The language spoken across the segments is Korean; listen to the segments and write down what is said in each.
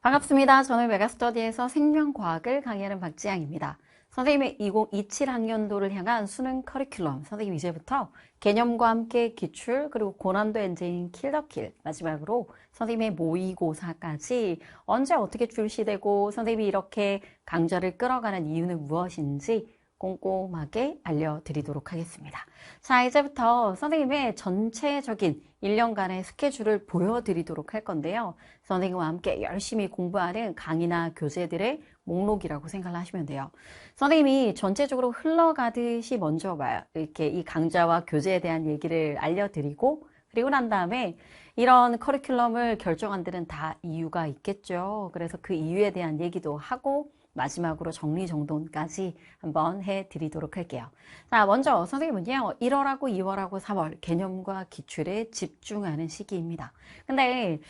반갑습니다. 저는 메가스터디에서 생명과학을 강의하는 박지향입니다. 선생님의 2027 학년도를 향한 수능 커리큘럼, 선생님 이제부터 개념과 함께 기출, 그리고 고난도 엔진인 킬 더 킬, 마지막으로 선생님의 모의고사까지 언제 어떻게 출시되고 선생님이 이렇게 강좌를 끌어가는 이유는 무엇인지 꼼꼼하게 알려드리도록 하겠습니다. 자, 이제부터 선생님의 전체적인 1년간의 스케줄을 보여드리도록 할 건데요. 선생님과 함께 열심히 공부하는 강의나 교재들의 목록이라고 생각을 하시면 돼요. 선생님이 전체적으로 흘러가듯이 먼저 이렇게 이 강좌와 교재에 대한 얘기를 알려드리고, 그리고 난 다음에 이런 커리큘럼을 결정한 데는 다 이유가 있겠죠. 그래서 그 이유에 대한 얘기도 하고 마지막으로 정리정돈까지 한번 해드리도록 할게요. 자, 먼저 선생님은요, 1월하고 2월하고 3월 개념과 기출에 집중하는 시기입니다. 근데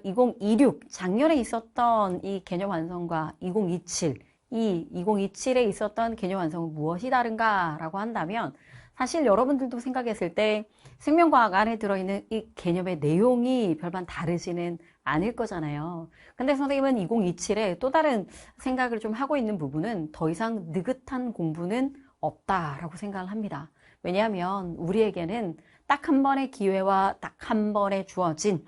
2026 작년에 있었던 이 개념 완성과 2027 이 2027에 있었던 개념 완성은 무엇이 다른가 라고 한다면, 사실 여러분들도 생각했을 때 생명과학 안에 들어있는 이 개념의 내용이 별반 다르지는 않을 거잖아요. 근데 선생님은 2027에 또 다른 생각을 좀 하고 있는 부분은 더 이상 느긋한 공부는 없다라고 생각을 합니다. 왜냐하면 우리에게는 딱 한 번의 기회와 딱 한 번에 주어진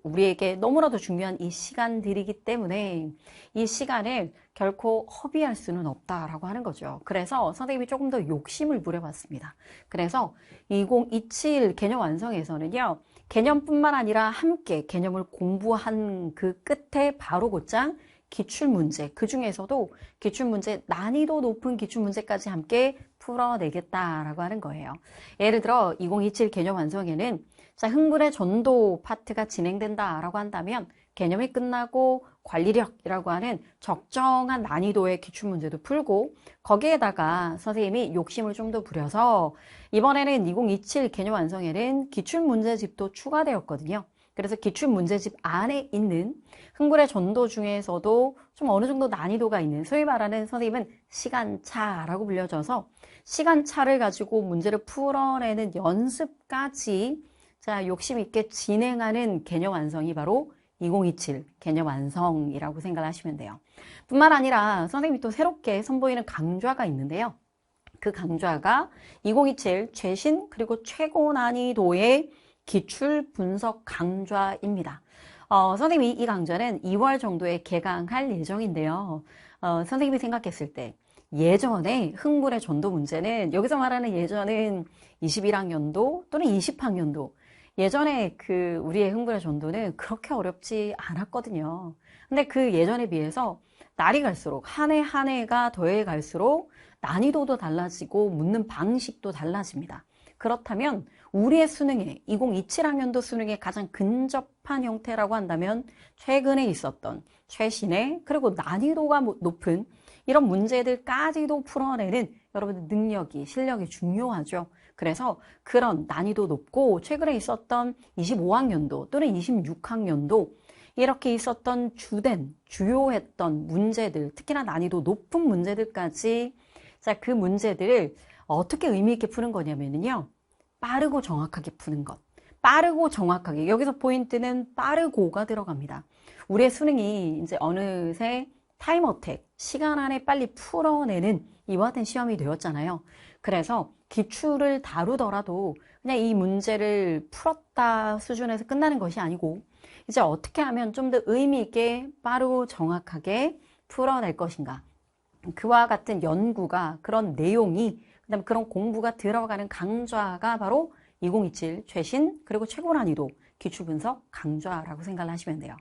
우리에게 너무나도 중요한 이 시간들이기 때문에 이 시간을 결코 허비할 수는 없다라고 하는 거죠. 그래서 선생님이 조금 더 욕심을 부려봤습니다. 그래서 2027 개념 완성에서는요, 개념뿐만 아니라 함께 개념을 공부한 그 끝에 바로 곧장 기출문제, 그 중에서도 기출문제, 난이도 높은 기출문제까지 함께 풀어내겠다라고 하는 거예요. 예를 들어 2027 개념 완성에는 자, 흥분의 전도 파트가 진행된다라고 한다면 개념이 끝나고 관리력이라고 하는 적정한 난이도의 기출문제도 풀고, 거기에다가 선생님이 욕심을 좀 더 부려서 이번에는 2027 개념 완성에는 기출문제집도 추가되었거든요. 그래서 기출문제집 안에 있는 흥분의 전도 중에서도 좀 어느 정도 난이도가 있는, 소위 말하는 선생님은 시간차라고 불려져서 시간차를 가지고 문제를 풀어내는 연습까지 자, 욕심 있게 진행하는 개념 완성이 바로 2027 개념 완성이라고 생각을 하시면 돼요. 뿐만 아니라 선생님이 또 새롭게 선보이는 강좌가 있는데요. 그 강좌가 2027 최신 그리고 최고 난이도의 기출 분석 강좌입니다. 선생님이 이 강좌는 2월 정도에 개강할 예정인데요. 선생님이 생각했을 때 예전에 흥분의 전도 문제는, 여기서 말하는 예전은 21학년도 또는 20학년도, 예전에 우리의 흥분의 전도는 그렇게 어렵지 않았거든요. 근데 그 예전에 비해서 날이 갈수록 한 해 한 해가 더해 갈수록 난이도도 달라지고 묻는 방식도 달라집니다. 그렇다면 우리의 수능에, 2027학년도 수능에 가장 근접한 형태라고 한다면 최근에 있었던 최신의 그리고 난이도가 높은 이런 문제들까지도 풀어내는 여러분들 능력이, 실력이 중요하죠. 그래서 그런 난이도 높고 최근에 있었던 25학년도 또는 26학년도 이렇게 있었던 주요했던 문제들, 특히나 난이도 높은 문제들까지, 자, 그 문제들을 어떻게 의미 있게 푸는 거냐면요, 빠르고 정확하게 푸는 것. 빠르고 정확하게. 여기서 포인트는 빠르고가 들어갑니다. 우리의 수능이 이제 어느새 타임 어택, 시간 안에 빨리 풀어내는 이와 같은 시험이 되었잖아요. 그래서 기출을 다루더라도 그냥 이 문제를 풀었다 수준에서 끝나는 것이 아니고, 이제 어떻게 하면 좀 더 의미 있게 빠르고 정확하게 풀어낼 것인가. 그와 같은 연구가, 그런 내용이, 그다음에 그런 공부가 들어가는 강좌가 바로 2027 최신 그리고 최고 난이도 기출 분석 강좌라고 생각을 하시면 돼요.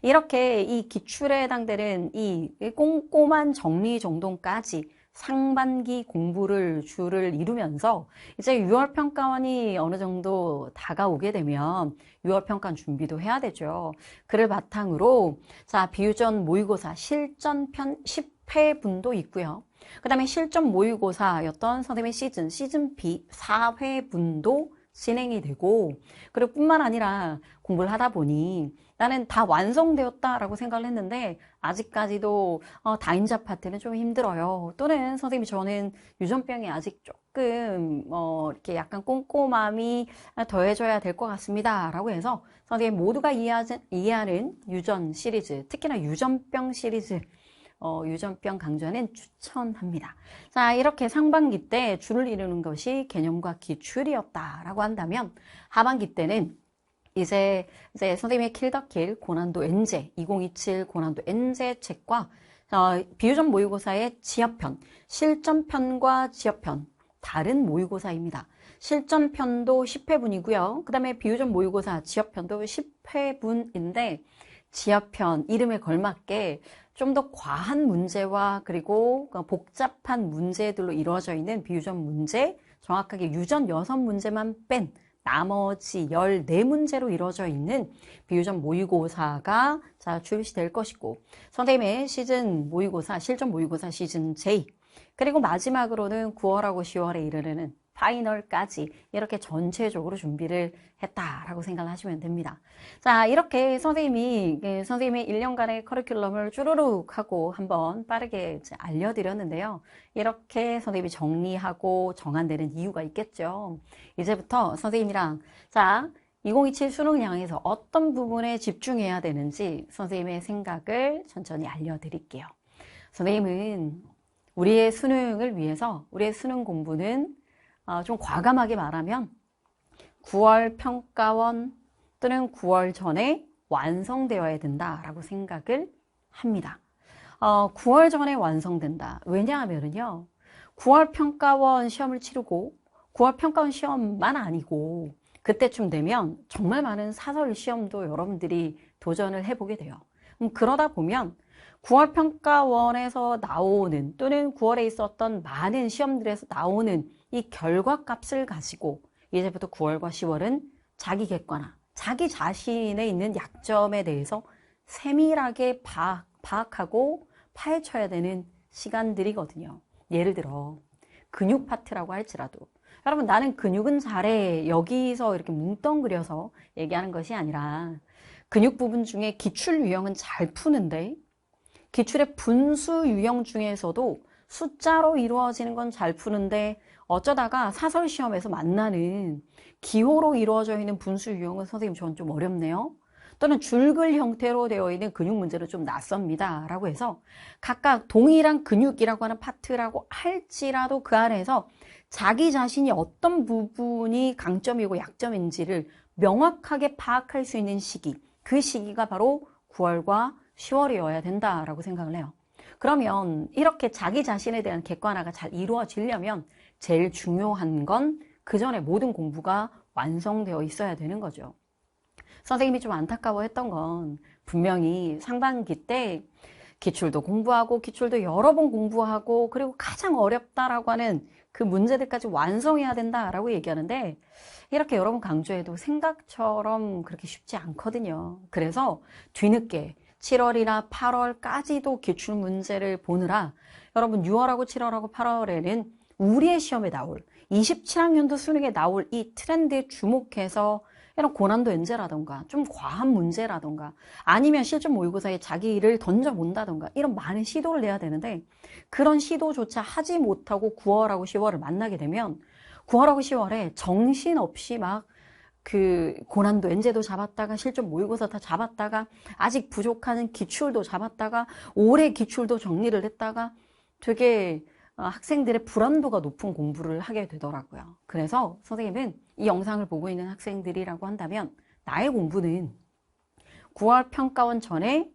이렇게 이 기출에 해당되는 이 꼼꼼한 정리정돈까지 상반기 공부를 주를 이루면서 이제 6월 평가원이 어느 정도 다가오게 되면 6월 평가 준비도 해야 되죠. 그를 바탕으로 자, 비유전 모의고사 실전편 10회분도 있고요. 그 다음에 실전 모의고사였던 선생님의 시즌 B 4회분도 진행이 되고, 그리고 뿐만 아니라 공부를 하다 보니 나는 다 완성되었다라고 생각을 했는데 아직까지도 다인자 파트는 좀 힘들어요. 또는 선생님이 저는 유전병이 아직 조금 이렇게 약간 꼼꼼함이 더해져야 될 것 같습니다. 라고 해서 선생님 모두가 이해하는 유전 시리즈, 특히나 유전병 시리즈 유전병 강좌는 추천합니다. 자, 이렇게 상반기 때 줄을 이루는 것이 개념과 기출이었다라고 한다면 하반기 때는 이제 선생님의 킬더킬 고난도 엔제 2027 고난도 엔제 책과 비유전 모의고사의 지역편, 실전편과 지역편 다른 모의고사입니다. 실전편도 10회분이고요. 그 다음에 비유전 모의고사 지역편도 10회분인데 지역편 이름에 걸맞게 좀 더 과한 문제와 그리고 복잡한 문제들로 이루어져 있는 비유전 문제, 정확하게 유전 6문제만 뺀 나머지 14문제로 이루어져 있는 비유전 모의고사가 출시될 것이고, 선생님의 시즌 모의고사, 실전 모의고사 시즌 J, 그리고 마지막으로는 9월하고 10월에 이르르는 파이널까지 이렇게 전체적으로 준비를 했다라고 생각을 하시면 됩니다. 자, 이렇게 선생님의 1년간의 커리큘럼을 쭈루룩 하고 한번 빠르게 알려드렸는데요. 이렇게 선생님이 정리하고 정한되는 이유가 있겠죠. 이제부터 선생님이랑 2027 수능을 향해서 어떤 부분에 집중해야 되는지 선생님의 생각을 천천히 알려드릴게요. 선생님은 우리의 수능을 위해서 우리의 수능 공부는 좀 과감하게 말하면 9월 평가원 또는 9월 전에 완성되어야 된다라고 생각을 합니다. 9월 전에 완성된다. 왜냐하면요, 9월 평가원 시험을 치르고 9월 평가원 시험만 아니고 그때쯤 되면 정말 많은 사설 시험도 여러분들이 도전을 해보게 돼요. 그러다 보면 9월 평가원에서 나오는 또는 9월에 있었던 많은 시험들에서 나오는 이 결과값을 가지고 이제부터 9월과 10월은 자기 객관화, 자기 자신에 있는 약점에 대해서 세밀하게 파악하고 파헤쳐야 되는 시간들이거든요. 예를 들어 근육 파트라고 할지라도 여러분, 나는 근육은 잘해 여기서 이렇게 뭉뚱그려서 얘기하는 것이 아니라 근육 부분 중에 기출 유형은 잘 푸는데 기출의 분수 유형 중에서도 숫자로 이루어지는 건 잘 푸는데 어쩌다가 사설 시험에서 만나는 기호로 이루어져 있는 분수 유형은 선생님 저는 좀 어렵네요. 또는 줄글 형태로 되어 있는 근육 문제는 좀 낯섭니다. 라고 해서 각각 동일한 근육이라고 하는 파트라고 할지라도 그 안에서 자기 자신이 어떤 부분이 강점이고 약점인지를 명확하게 파악할 수 있는 시기, 그 시기가 바로 9월과 10월이어야 된다라고 생각을 해요. 그러면 이렇게 자기 자신에 대한 객관화가 잘 이루어지려면 제일 중요한 건 그 전에 모든 공부가 완성되어 있어야 되는 거죠. 선생님이 좀 안타까워했던 건 분명히 상반기 때 기출도 공부하고 기출도 여러 번 공부하고 그리고 가장 어렵다라고 하는 그 문제들까지 완성해야 된다라고 얘기하는데 이렇게 여러 번 강조해도 생각처럼 그렇게 쉽지 않거든요. 그래서 뒤늦게 7월이나 8월까지도 기출 문제를 보느라 여러분 6월하고 7월하고 8월에는 우리의 시험에 나올 27학년도 수능에 나올 이 트렌드에 주목해서 이런 고난도 엔제라던가 좀 과한 문제라던가 아니면 실전 모의고사에 자기를 던져본다던가 이런 많은 시도를 내야 되는데 그런 시도조차 하지 못하고 9월하고 10월을 만나게 되면 9월하고 10월에 정신없이 막 그 고난도 엔제도 잡았다가 실전 모의고사 다 잡았다가 아직 부족한 기출도 잡았다가 올해 기출도 정리를 했다가 되게 학생들의 불안도가 높은 공부를 하게 되더라고요. 그래서 선생님은 이 영상을 보고 있는 학생들이라고 한다면 나의 공부는 9월 평가원 전에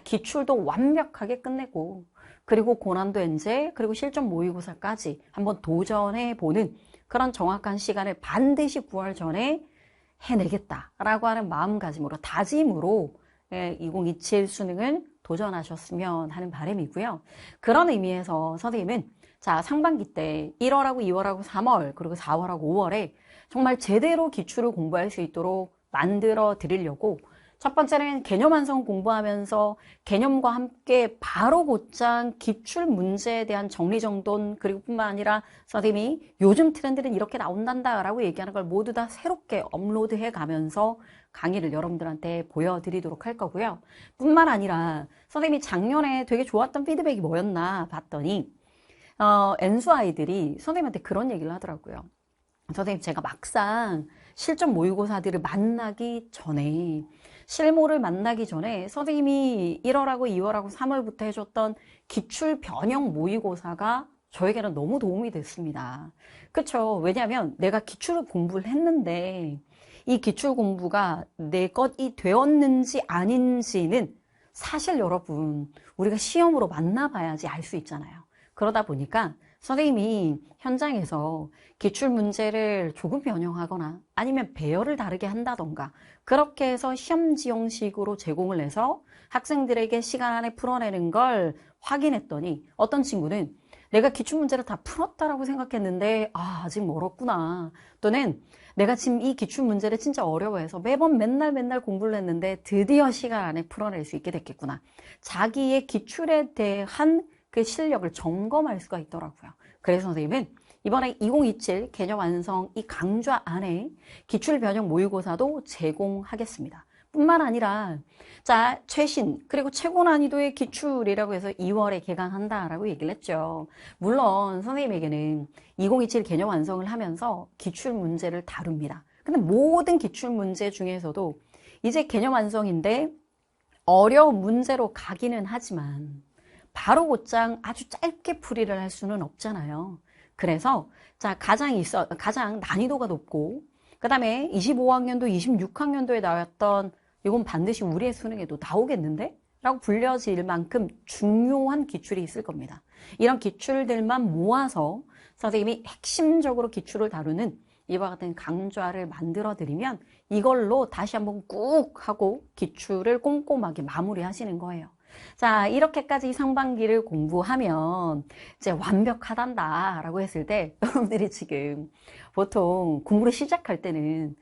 기출도 완벽하게 끝내고 그리고 고난도 엔제 그리고 실전 모의고사까지 한번 도전해보는 그런 정확한 시간을 반드시 9월 전에 해내겠다라고 하는 마음가짐으로 다짐으로 2027 수능을 도전하셨으면 하는 바람이고요. 그런 의미에서 선생님은 상반기 때 1월하고 2월하고 3월 그리고 4월하고 5월에 정말 제대로 기출을 공부할 수 있도록 만들어 드리려고 첫 번째는 개념 완성 공부하면서 개념과 함께 바로 곧장 기출 문제에 대한 정리정돈 그리고 뿐만 아니라 선생님이 요즘 트렌드는 이렇게 나온단다 라고 얘기하는 걸 모두 다 새롭게 업로드해 가면서 강의를 여러분들한테 보여드리도록 할 거고요. 뿐만 아니라 선생님이 작년에 되게 좋았던 피드백이 뭐였나 봤더니 N수 아이들이 선생님한테 그런 얘기를 하더라고요. 선생님, 제가 막상 실전 모의고사들을 만나기 전에, 실모를 만나기 전에 선생님이 1월하고 2월하고 3월부터 해줬던 기출 변형 모의고사가 저에게는 너무 도움이 됐습니다. 그쵸? 왜냐하면 내가 기출을 공부를 했는데 이 기출 공부가 내 것이 되었는지 아닌지는 사실 여러분, 우리가 시험으로 만나봐야지 알 수 있잖아요. 그러다 보니까 선생님이 현장에서 기출 문제를 조금 변형하거나 아니면 배열을 다르게 한다던가 그렇게 해서 시험지 형식으로 제공을 해서 학생들에게 시간 안에 풀어내는 걸 확인했더니 어떤 친구는 내가 기출 문제를 다 풀었다라고 생각했는데 아직 멀었구나. 또는 내가 지금 이 기출 문제를 진짜 어려워해서 매번 맨날 공부를 했는데 드디어 시간 안에 풀어낼 수 있게 됐겠구나. 자기의 기출에 대한 그 실력을 점검할 수가 있더라고요. 그래서 선생님은 이번에 2027 개념 완성 이 강좌 안에 기출 변형 모의고사도 제공하겠습니다. 뿐만 아니라 자 최신 그리고 최고 난이도의 기출이라고 해서 2월에 개강한다라고 얘기를 했죠. 물론 선생님에게는 2027 개념 완성을 하면서 기출 문제를 다룹니다. 근데 모든 기출 문제 중에서도 이제 개념 완성인데 어려운 문제로 가기는 하지만 바로 곧장 아주 짧게 풀이를 할 수는 없잖아요. 그래서 자 가장 난이도가 높고 그 다음에 25학년도 26학년도에 나왔던 이건 반드시 우리의 수능에도 나오겠는데? 라고 불려질 만큼 중요한 기출이 있을 겁니다. 이런 기출들만 모아서 선생님이 핵심적으로 기출을 다루는 이와 같은 강좌를 만들어 드리면 이걸로 다시 한번 꾹 하고 기출을 꼼꼼하게 마무리하시는 거예요. 자, 이렇게까지 상반기를 공부하면 이제 완벽하단다라고 했을 때 여러분들이 지금 보통 공부를 시작할 때는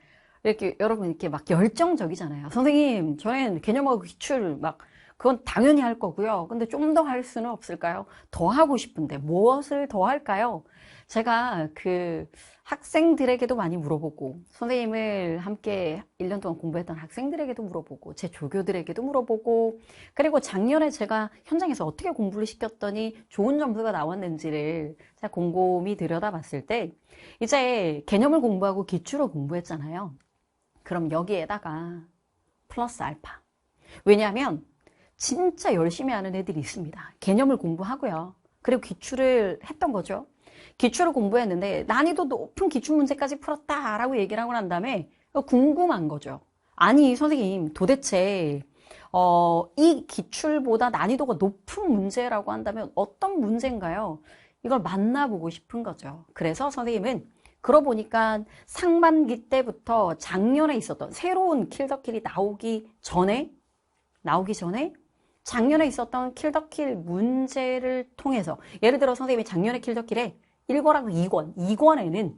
이렇게 여러분 이렇게 막 열정적이잖아요. 선생님, 저는 개념하고 기출 막 그건 당연히 할 거고요. 근데 좀 더 할 수는 없을까요? 더 하고 싶은데 무엇을 더 할까요? 제가 그 학생들에게도 많이 물어보고 선생님을 함께 1년 동안 공부했던 학생들에게도 물어보고 제 조교들에게도 물어보고 그리고 작년에 제가 현장에서 어떻게 공부를 시켰더니 좋은 점수가 나왔는지를 제가 곰곰이 들여다봤을 때 이제 개념을 공부하고 기출을 공부했잖아요. 그럼 여기에다가 플러스 알파. 왜냐하면 진짜 열심히 하는 애들이 있습니다. 개념을 공부하고요. 그리고 기출을 했던 거죠. 기출을 공부했는데 난이도 높은 기출 문제까지 풀었다라고 얘기를 하고 난 다음에 궁금한 거죠. 아니 선생님 도대체 이 기출보다 난이도가 높은 문제라고 한다면 어떤 문제인가요? 이걸 만나보고 싶은 거죠. 그래서 선생님은 그러고 보니까 상반기 때부터 작년에 있었던 새로운 킬더킬이 나오기 전에 작년에 있었던 킬더킬 문제를 통해서 예를 들어 선생님이 작년에 킬더킬에 1권하고 2권에는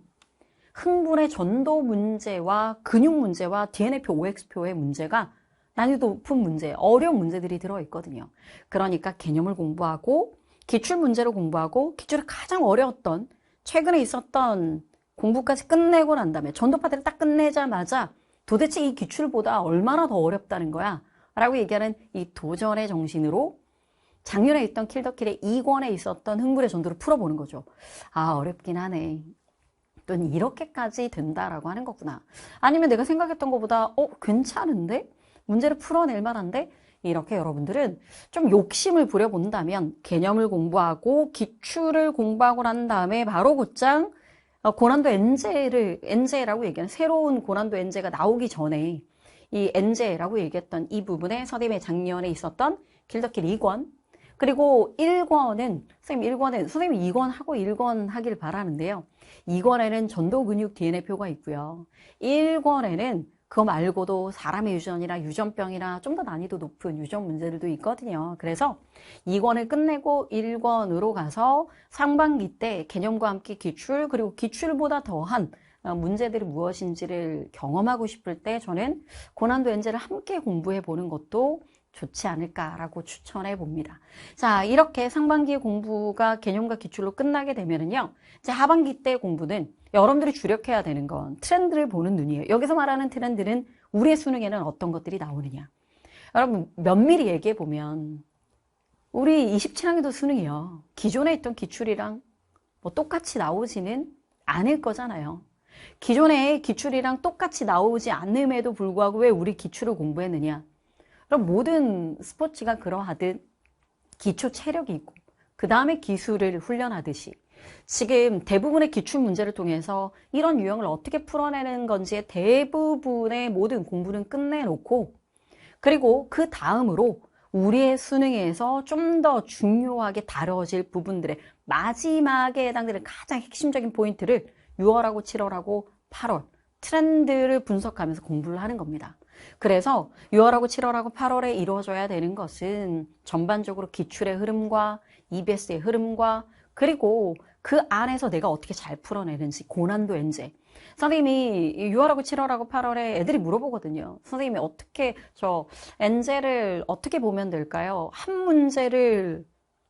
흥분의 전도 문제와 근육 문제와 DNA표, OX표의 문제가 난이도 높은 문제, 어려운 문제들이 들어있거든요. 그러니까 개념을 공부하고 기출 문제를 공부하고 기출이 가장 어려웠던 최근에 있었던 공부까지 끝내고 난 다음에 전도파들을 딱 끝내자마자 도대체 이 기출보다 얼마나 더 어렵다는 거야? 라고 얘기하는 이 도전의 정신으로 작년에 있던 킬더킬의 2권에 있었던 흥분의 전도를 풀어보는 거죠. 아, 어렵긴 하네. 또는 이렇게까지 된다라고 하는 거구나. 아니면 내가 생각했던 것보다 괜찮은데? 문제를 풀어낼 만한데? 이렇게 여러분들은 좀 욕심을 부려본다면 개념을 공부하고 기출을 공부하고 난 다음에 바로 곧장 고난도 엔제라고 얘기하는 새로운 고난도 엔제가 나오기 전에 이 엔제라고 얘기했던 이 부분에 선생님의 작년에 있었던 킬더킬 2권 그리고 1권은 선생님 2권 하고 1권 하길 바라는데요. 2권에는 전도 근육 DNA표가 있고요. 1권에는 그거 말고도 사람의 유전이나 유전병이나 좀 더 난이도 높은 유전 문제들도 있거든요. 그래서 2권을 끝내고 1권으로 가서 상반기 때 개념과 함께 기출 그리고 기출보다 더한 문제들이 무엇인지를 경험하고 싶을 때 저는 고난도 엔제를 함께 공부해 보는 것도 좋지 않을까라고 추천해 봅니다. 자, 이렇게 상반기 공부가 개념과 기출로 끝나게 되면은요, 이제 하반기 때 공부는 여러분들이 주력해야 되는 건 트렌드를 보는 눈이에요. 여기서 말하는 트렌드는 우리의 수능에는 어떤 것들이 나오느냐. 여러분 면밀히 얘기해 보면 우리 27학년도 수능이요. 기존에 있던 기출이랑 뭐 똑같이 나오지는 않을 거잖아요. 기존의 기출이랑 똑같이 나오지 않음에도 불구하고 왜 우리 기출을 공부했느냐. 그럼 모든 스포츠가 그러하듯 기초 체력이 있고 그 다음에 기술을 훈련하듯이 지금 대부분의 기출 문제를 통해서 이런 유형을 어떻게 풀어내는 건지에 대부분의 모든 공부는 끝내놓고 그리고 그 다음으로 우리의 수능에서 좀 더 중요하게 다뤄질 부분들의 마지막에 해당되는 가장 핵심적인 포인트를 6월하고 7월하고 8월 트렌드를 분석하면서 공부를 하는 겁니다. 그래서 6월하고 7월하고 8월에 이루어져야 되는 것은 전반적으로 기출의 흐름과 EBS의 흐름과 그리고 그 안에서 내가 어떻게 잘 풀어내는지 고난도 엔제. 선생님이 6월하고 7월하고 8월에 애들이 물어보거든요. 선생님이 어떻게 엔제를 어떻게 보면 될까요? 한 문제를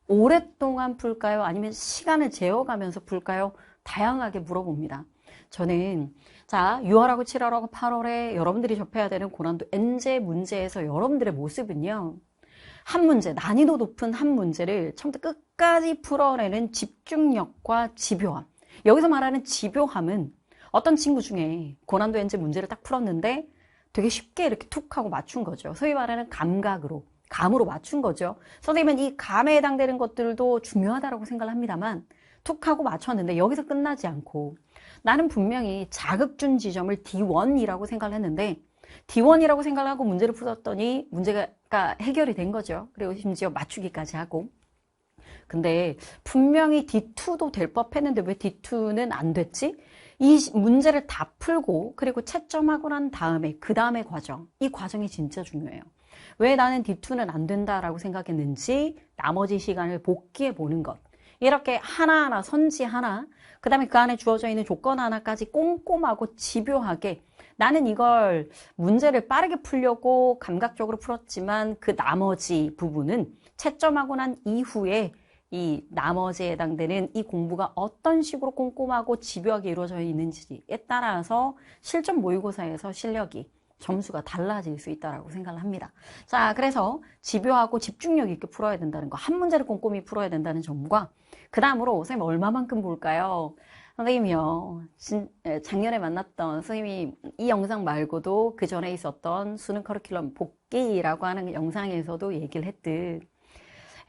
오랫동안 풀까요? 아니면 시간을 재어가면서 풀까요? 다양하게 물어봅니다. 저는 자 6월하고 7월하고 8월에 여러분들이 접해야 되는 고난도 엔제 문제에서 여러분들의 모습은요. 한 문제, 난이도 높은 한 문제를 처음부터 끝까지 풀어내는 집중력과 집요함. 여기서 말하는 집요함은 어떤 친구 중에 고난도 엔제 문제를 딱 풀었는데 되게 쉽게 이렇게 툭 하고 맞춘 거죠. 소위 말하는 감으로 맞춘 거죠. 선생님은 이 감에 해당되는 것들도 중요하다고 생각을 합니다만 툭 하고 맞췄는데 여기서 끝나지 않고 나는 분명히 자극준 지점을 D1이라고 생각을 했는데 D1이라고 생각을 하고 문제를 풀었더니 문제가 해결이 된 거죠. 그리고 심지어 맞추기까지 하고. 근데 분명히 D2도 될 법했는데 왜 D2는 안 됐지? 이 문제를 다 풀고 그리고 채점하고 난 다음에 그 다음의 과정, 이 과정이 진짜 중요해요. 왜 나는 D2는 안 된다라고 생각했는지 나머지 시간을 복기해 보는 것. 이렇게 하나하나 선지 하나, 그 다음에 그 안에 주어져 있는 조건 하나까지 꼼꼼하고 집요하게 나는 이걸 문제를 빠르게 풀려고 감각적으로 풀었지만 그 나머지 부분은 채점하고 난 이후에 이 나머지에 해당되는 이 공부가 어떤 식으로 꼼꼼하고 집요하게 이루어져 있는지에 따라서 실전 모의고사에서 실력이 점수가 달라질 수 있다고 생각을 합니다. 자, 그래서 집요하고 집중력 있게 풀어야 된다는 거, 한 문제를 꼼꼼히 풀어야 된다는 점과 그 다음으로 선생님 얼마만큼 볼까요? 선생님이요, 작년에 만났던 선생님이 이 영상 말고도 그 전에 있었던 수능 커리큘럼 복귀라고 하는 영상에서도 얘기를 했듯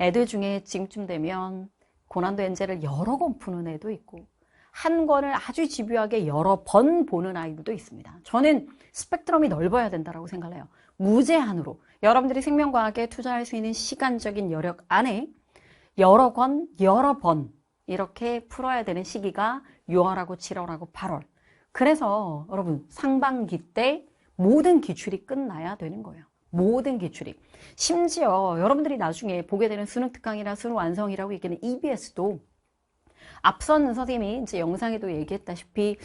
애들 중에 지금쯤 되면 고난도 엔제를 여러 권 푸는 애도 있고 한 권을 아주 집요하게 여러 번 보는 아이들도 있습니다. 저는 스펙트럼이 넓어야 된다고 생각을 해요. 무제한으로 여러분들이 생명과학에 투자할 수 있는 시간적인 여력 안에 여러 권, 여러 번 이렇게 풀어야 되는 시기가 6월하고 7월하고 8월. 그래서 여러분 상반기 때 모든 기출이 끝나야 되는 거예요. 모든 기출이. 심지어 여러분들이 나중에 보게 되는 수능 특강이나 수능 완성이라고 얘기하는 EBS도 앞선 선생님이 이제 영상에도 얘기했다시피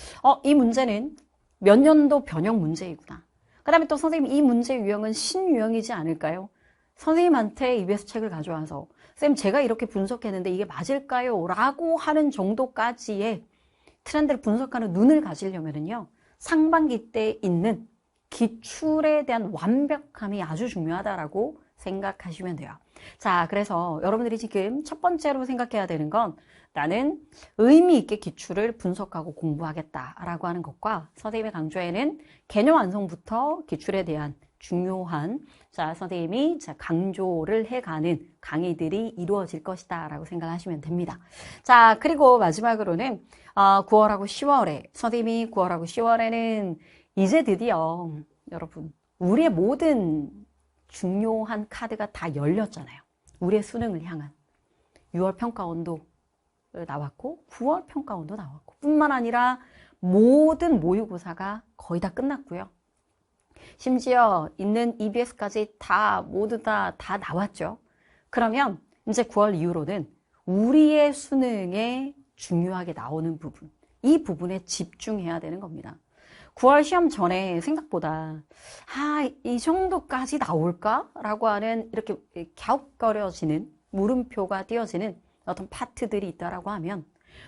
이 문제는 몇 년도 변형 문제이구나. 그 다음에 또 선생님 이 문제 유형은 신유형이지 않을까요? 선생님한테 EBS 책을 가져와서 선생님 제가 이렇게 분석했는데 이게 맞을까요? 라고 하는 정도까지의 트렌드를 분석하는 눈을 가지려면요. 상반기 때 있는 기출에 대한 완벽함이 아주 중요하다라고 생각하시면 돼요. 자, 그래서 여러분들이 지금 첫 번째로 생각해야 되는 건 나는 의미 있게 기출을 분석하고 공부하겠다라고 하는 것과 선생님의 강좌에는 개념 완성부터 기출에 대한 중요한 선생님이 강조를 해가는 강의들이 이루어질 것이다 라고 생각하시면 됩니다. 자, 그리고 마지막으로는 9월하고 10월에 선생님이 9월하고 10월에는 이제 드디어 여러분 우리의 모든 중요한 카드가 다 열렸잖아요. 우리의 수능을 향한 6월 평가원도 나왔고 9월 평가원도 나왔고 뿐만 아니라 모든 모의고사가 거의 다 끝났고요. 심지어 있는 EBS까지 모두 다 나왔죠. 그러면 이제 9월 이후로는 우리의 수능에 중요하게 나오는 부분, 이 부분에 집중해야 되는 겁니다. 9월 시험 전에 생각보다 이 정도까지 나올까? 라고 하는 이렇게 갸웃거려지는 물음표가 띄어지는 어떤 파트들이 있다라고 하면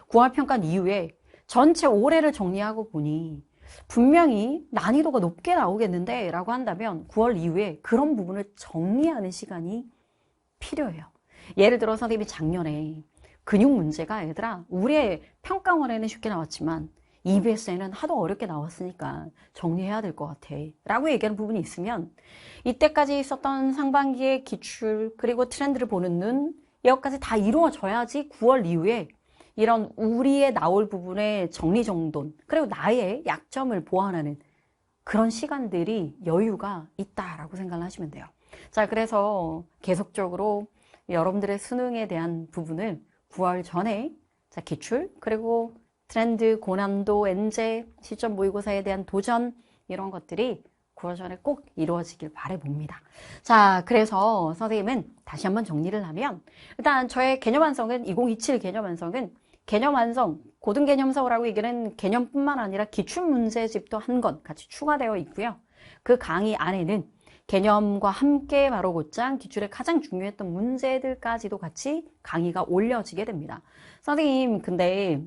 9월 평가 이후에 전체 올해를 정리하고 보니 분명히 난이도가 높게 나오겠는데 라고 한다면 9월 이후에 그런 부분을 정리하는 시간이 필요해요. 예를 들어 선생님이 작년에 근육 문제가 얘들아 우리의 평가원에는 쉽게 나왔지만 EBS에는 하도 어렵게 나왔으니까 정리해야 될 것 같아 라고 얘기하는 부분이 있으면 이때까지 있었던 상반기의 기출 그리고 트렌드를 보는 눈 이것까지 다 이루어져야지 9월 이후에 이런 우리의 나올 부분의 정리정돈 그리고 나의 약점을 보완하는 그런 시간들이 여유가 있다라고 생각을 하시면 돼요. 자, 그래서 계속적으로 여러분들의 수능에 대한 부분을 9월 전에 자, 기출 그리고 트렌드, 고난도, 엔제, 시점 모의고사에 대한 도전 이런 것들이 9월 전에 꼭 이루어지길 바라봅니다. 자, 그래서 선생님은 다시 한번 정리를 하면 일단 저의 개념 완성은 2027 개념 완성은 개념 완성, 고등개념서라고 얘기하는 개념뿐만 아니라 기출문제집도 한 건 같이 추가되어 있고요. 그 강의 안에는 개념과 함께 바로 곧장 기출에 가장 중요했던 문제들까지도 같이 강의가 올려지게 됩니다. 선생님, 근데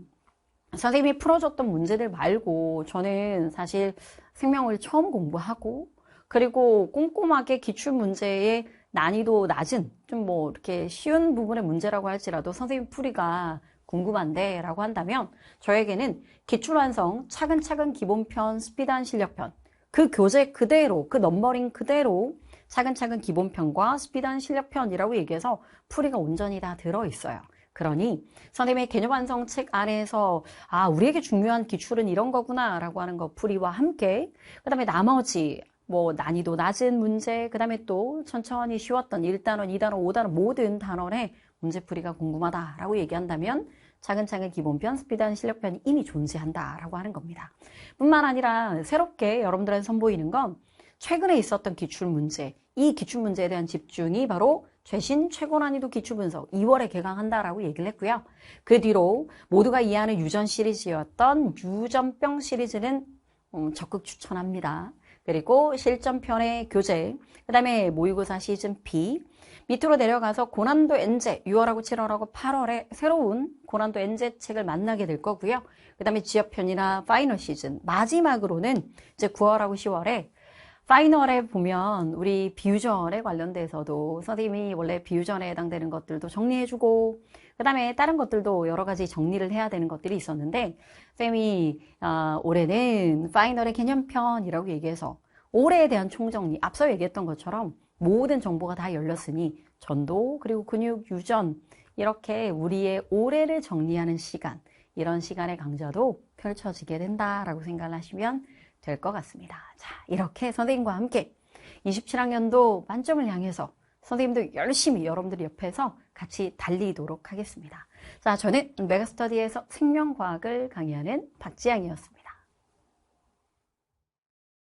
선생님이 풀어줬던 문제들 말고 저는 사실 생명을 처음 공부하고 그리고 꼼꼼하게 기출문제의 난이도 낮은 좀 뭐 이렇게 쉬운 부분의 문제라고 할지라도 선생님 풀이가 궁금한데 라고 한다면 저에게는 기출완성, 차근차근 기본편, 스피드한 실력편 그 교재 그대로, 그 넘버링 그대로 차근차근 기본편과 스피드한 실력편이라고 얘기해서 풀이가 온전히 다 들어있어요. 그러니 선생님의 개념완성 책 안에서 아 우리에게 중요한 기출은 이런 거구나 라고 하는 거 풀이와 함께 그 다음에 나머지 뭐 난이도 낮은 문제 그 다음에 또 천천히 쉬웠던 1단원, 2단원, 5단원 모든 단원의 문제풀이가 궁금하다라고 얘기한다면 차근차근 기본편, 스피드한 실력편이 이미 존재한다라고 하는 겁니다. 뿐만 아니라 새롭게 여러분들한테 선보이는 건 최근에 있었던 기출문제, 이 기출문제에 대한 집중이 바로 최신 최고난이도 기출분석 2월에 개강한다라고 얘기를 했고요. 그 뒤로 모두가 이해하는 유전 시리즈였던 유전병 시리즈는 적극 추천합니다. 그리고 실전편의 교재, 그 다음에 모의고사 시즌 B, 밑으로 내려가서 고난도 엔제 6월하고 7월하고 8월에 새로운 고난도 엔제 책을 만나게 될 거고요. 그 다음에 지역편이나 파이널 시즌, 마지막으로는 이제 9월하고 10월에 파이널에 보면 우리 비유전에 관련돼서도 선생님이 원래 비유전에 해당되는 것들도 정리해주고 그 다음에 다른 것들도 여러 가지 정리를 해야 되는 것들이 있었는데 선생님이 올해는 파이널의 개념편이라고 얘기해서 올해에 대한 총정리 앞서 얘기했던 것처럼 모든 정보가 다 열렸으니 전도 그리고 근육 유전 이렇게 우리의 올해를 정리하는 시간 이런 시간의 강좌도 펼쳐지게 된다라고 생각을 하시면 될 것 같습니다. 자, 이렇게 선생님과 함께 27학년도 만점을 향해서 선생님도 열심히 여러분들 옆에서 같이 달리도록 하겠습니다. 자, 저는 메가스터디에서 생명과학을 강의하는 박지향이었습니다.